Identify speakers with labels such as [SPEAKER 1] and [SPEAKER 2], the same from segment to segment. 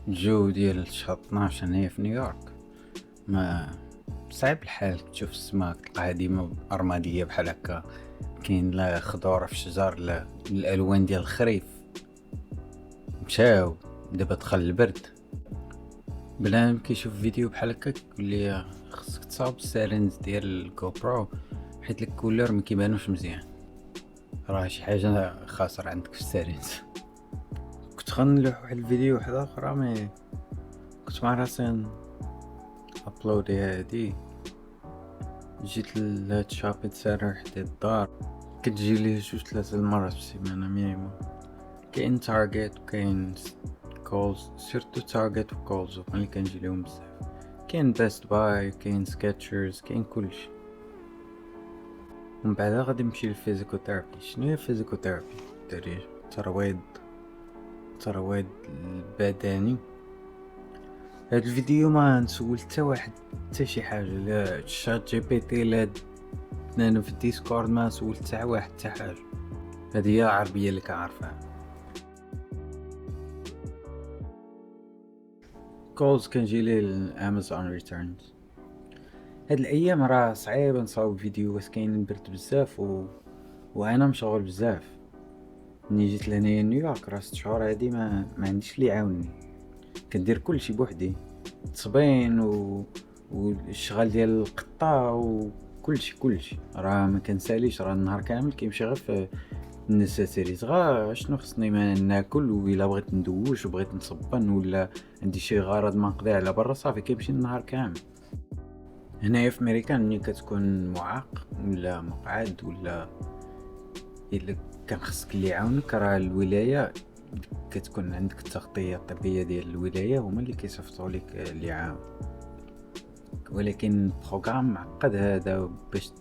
[SPEAKER 1] الجو ديال شهر 12 هنايا في نيويورك ما صعيب الحال تشوف السما تلقاها ديما رمادية بحال هكا. كاين لا خضور في الشجر لا الالوان ديال الخريف مشاو. دابا دخل البرد. بنادم كيشوف فيديو بحال هكا كيقول لي خصك تصاوب السيرينز ديال الجو برو حيت لك كولور ما كيبانوش مزيان. راه شي حاجه خاسر عندك في السيرينز. كنت غنلوح واحد الفيديو واحد اخر مي كنت مع راسي ابلودي هادي. جيت لهاد شابينغ سنتر حدا الدار كتجي ليه 2-3 المرات في السيمانه مينيموم. كاين تارجت وكاين كولز، سيرتو تارجت وكولز اللي كنجي ليهم بزاف. كاين بيست باي كاين سكتشرز كاين كلشي. ومن بعد غادي نمشي للفيزيكوثيرابي. شنو هي الفيزيكوثيرابي؟ الدراري ترويض البدني. هاد الفيديو ما نسول حتى واحد حتى شي حاجه، لا شات جي بي تي لا انا في الديسكورد ما سولت حتى واحد حتى حاجه. هذه هي العربيه اللي كنعرفها. كولز كنجي لي الامازون ريتيرنز. هاد الايام راه صعيب نصاوب فيديوهات، كاين البرد بزاف وانا مشغول بزاف. ملي جيت لهنايا نيويورك راه 6 شهور هادي ما عنديش اللي يعاونني. كندير كلشي بوحدي، التصبين والشغل ديال القطه وكلشي راه ما كنساليش. راه النهار كامل كيمشي غير في النساسيريز. غا شنو خصني ما ناكل، وإلا بغيت ندوش وبغيت نصبن ولا عندي شي غرض ما نقضي على برا صافي كيمشي النهار كامل. هنايا في امريكان ملي كتكون معاق ولا مقعد ولا الا كان خصك اللي يعاونك، راه الولايه كتكون عندك التغطيه الطبيه ديال الولايه هما اللي كيصيفطوا لك اللي يعاون. ولكن بروغرام معقد هذا باش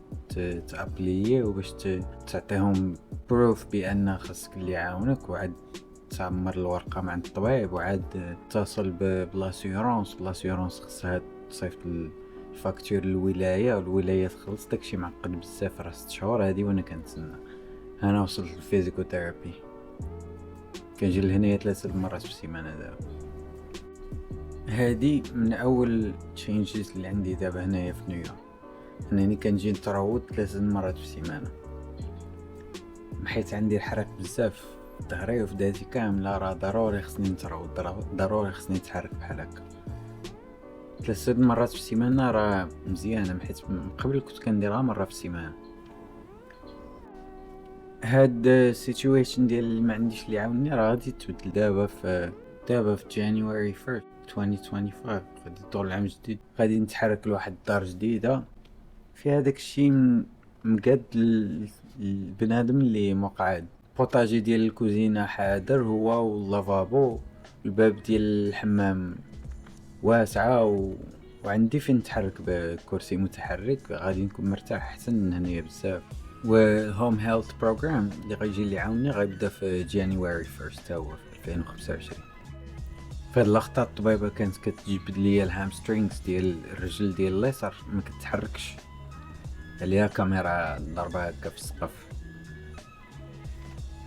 [SPEAKER 1] تابليه وباش تعطيهم بروف بان خصك اللي يعاونك، وعاد تعمر الورقه مع الطبيب، وعاد تتصل بلاسيورونس خصها تصيفط الفاكتور للولايه والولايه تخلص. داكشي معقد بزاف. راه 6 شهور هادي وانا كنتسنى. انا وصلت للفيزيكوثيرابي كنجي لهنايا 3 المرات في السيمانه. دابا هادي من اول تشينجز اللي عندي دابا هنايا في نيويورك، انني كنجي نتروض 3 مرات في السيمانه. حيت عندي الحرق بزاف في ظهري وفي ذاتي كامله، راه ضروري خصني نتروض، ضروري خصني نتحرك بحال هكا 3 مرات في السيمانه. راه مزيانه حيت من قبل كنت كنديرها مره في السيمانه. هاد السيتويشن ديال ما عنديش اللي يعاونني راه غادي تبدل دابا في جانيوري 1 2025. غادي يدخل العام الجديد، غادي نتحرك لواحد الدار جديده فيها داكشي مقاد البنادم اللي مقعد. بوطاجي ديال الكوزينه حاضر هو واللافابو، الباب ديال الحمام واسعه وعندي فين نتحرك بكرسي متحرك. غادي نكون مرتاح احسن من هنايا بزاف. وهوم هيلث بروجرام اللي غيجي اللي يعاونني غيبدا في جانيوري 1 تا هو في 2025. فهاد اللقطه الطبيبه كانت كتجيب ليا الهامسترينغز ديال الرجل ديال اليسار ما كتحركش، عليها كاميرا ضربه هكا في السقف.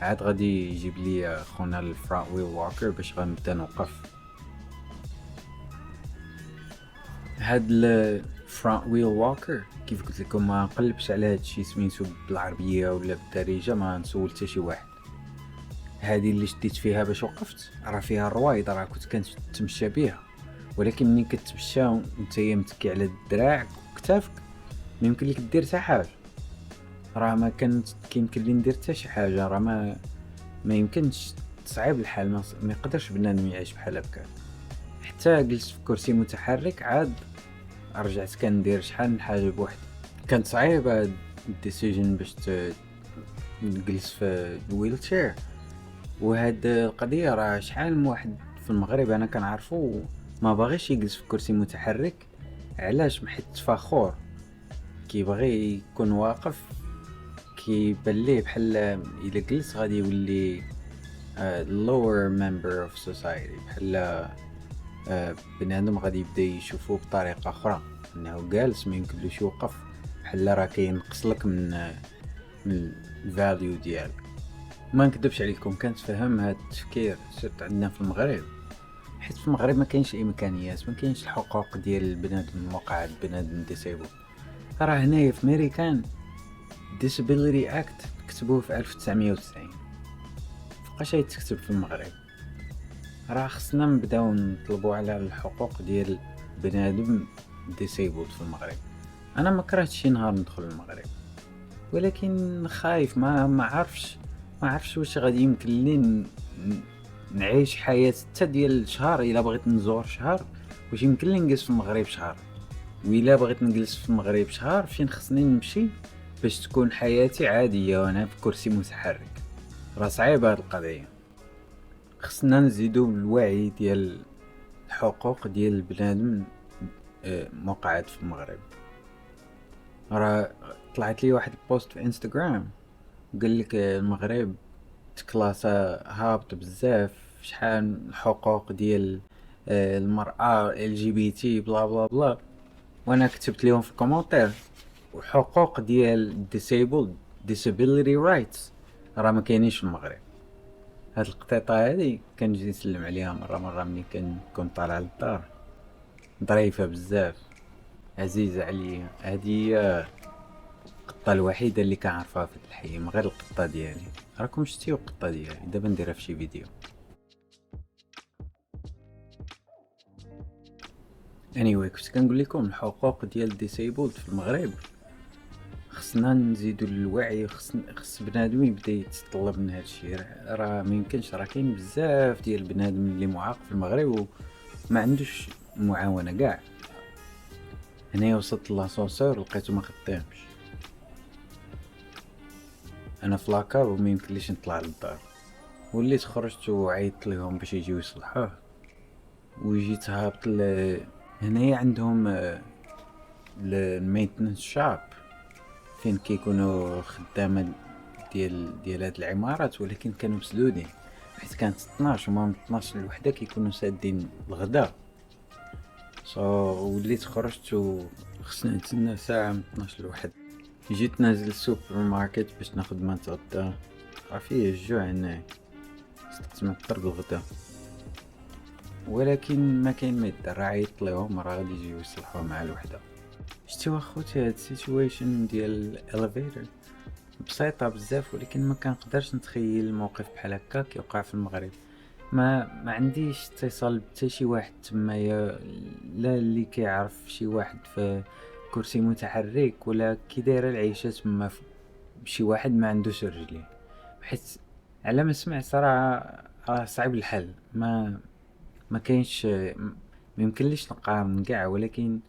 [SPEAKER 1] عاد غادي يجيب لي خونا الفرونت ويل واكر باش غنبدا نوقف. هاد الفرونت ويل واكر كيف قلت لكم ما نقلبش على هادشي سميتو بالعربيه ولا بالدارجه، ما نسول حتى شي واحد. هذه اللي شديت فيها باش وقفت راه فيها الرويضه، راه كنت كنتمشى بها. ولكن ملي كتمشى وانت متكي على دراعك وكتافك ما يمكن لك دير حتى حاجه. راه ما كانت كيمكن لي ندير حتى شي حاجه. راه ما يمكنش، صعيب الحال. ما يقدرش بنادم يعيش بحال هكا. حتى جلست في كرسي متحرك عاد رجعت كندير شحال من حاجه بوحدي. كانت صعيبه الديسيجن باش نجلس في الويلتشير. وهاد القضيه راه شحال من واحد في المغرب انا كنعرفو ما باغيش يجلس في كرسي متحرك. علاش؟ حيت فخور كيبغي يكون واقف، كيبان ليه بحال الا جلس غادي يولي lower member of society، بحال بنادم غادي يبدا يشوفوه بطريقه اخرى، انه جالس ما يمكنلوش يوقف، بحال راه كينقص لك من الفاليو ديالك. ما نكذبش عليكم كانت فهم هاد التفكير سيرت عندنا في المغرب، حيت في المغرب ما كاينش امكانيات، ما كاينش الحقوق ديال البنادم، مقاعد بنادم ديسيبل. راه هنايا في ميريكان disability act كتبوه في 1990، فبقاش يتكتب في المغرب. راه خصنا نبداو نطلبوا على الحقوق ديال بنادم disabled في المغرب. انا ما كرهتش شي نهار ندخل المغرب، ولكن خايف، ما عرفش واش غادي يمكن لي نعيش حياة حتى ديال شهر. الا بغيت نزور شهر، واش يمكن لي نجلس في المغرب شهر؟ وإلا بغيت نجلس في المغرب شهر، فين خصني نمشي باش تكون حياتي عادية وانا في كرسي متحرك؟ راه صعيبة هاد القضية. خصنا نزيدو الوعي ديال الحقوق ديال البنادم مقعد في المغرب. راه طلعت لي واحد البوست في انستغرام قال لك المغرب تكلاسا هابط بزاف، شحال الحقوق ديال المرأة LGBT بلا بلا بلا. وانا كتبت لهم في الكومنتير وحقوق ديال disability rights راه ما كاينينش في المغرب. هاد القطيطة هادي كنجي نسلم عليها مرة ملي كنكون طالع للدار، ظريفة بزاف، عزيزة عليا. هادي هي القطة الوحيدة اللي كنعرفها في الحي، من غير القطة ديالي. راكم شتيو القطة ديالي، دابا نديرها في شي فيديو. anyway كنت كنقول لكم الحقوق ديال disabled في المغرب خصنا نزيدو الوعي. خص بنادم يبدا يتطلب من هادشي. راه ما يمكنش، راه كاين بزاف ديال بنادم اللي معاق في المغرب وما عندوش معاونه كاع. هنايا وصلت لاسانسور لقيتو ما خدامش، انا في لاكار وما يمكنليش نطلع للدار. وليت خرجت وعيطت ليهم باش يجيو يصلحوه، وجيت هابط هنايا عندهم المينتنس شاب فين كيكونوا خدامة ديال هاد العمارات، ولكن كانوا مسدودين حيت كانت 12 وما من 12 لوحدة كيكونوا سادين الغدا. وليت خرجت وخصني نتسنى ساعة من 12 لواحد. جيت نازل السوبر ماركت باش ناخد ما نتغدى، راه فيه الجوع هنايا، صدقت ما نقدر بالغدا، ولكن ما كاين ما يدار. عيطت ليهم راه غادي يجيو يصلحوها مع الوحدة. شتيو اخوتي هاد السيتويشن ديال الاليفيتر بسيطة بزاف، ولكن ما كنقدرش نتخيل موقف بحال هكا كيوقع في المغرب. ما عنديش اتصال بتا شي واحد تمايا، لا اللي كيعرف شي واحد في كرسي متحرك، ولا كي دايره العيشه تما شي واحد ما عندوش رجلين. حيت على ما سمعت راه صعيب الحل. ما كاينش، ما يمكنليش نقارن كاع، ولكن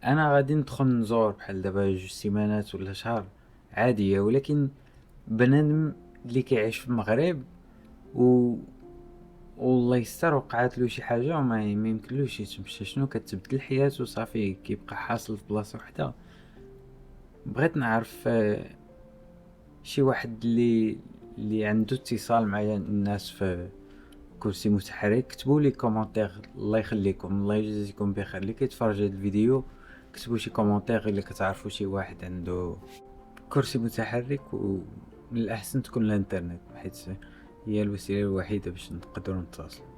[SPEAKER 1] انا غادي ندخل نزور بحال دابا 2 سيمانات ولا شهر عاديه. ولكن بنادم اللي كيعيش في المغرب والله يستر وقعت له شي حاجه وما يمكنلوش يتمشى، شنو كتبدل الحياه وصافي كيبقى حاصل في بلاصه وحده. بغيت نعرف شي واحد اللي عنده اتصال مع الناس في كرسي متحرك، كتبوا لي كومونتير. الله يخليكم، الله يجزيكم بخير اللي كيتفرج هذا الفيديو. كتبوا شي كومونتير الا كتعرفوا شي واحد عنده كرسي متحرك، ومن الاحسن تكون الانترنت حيت هي الوسيله الوحيده باش نقدروا نتواصلوا.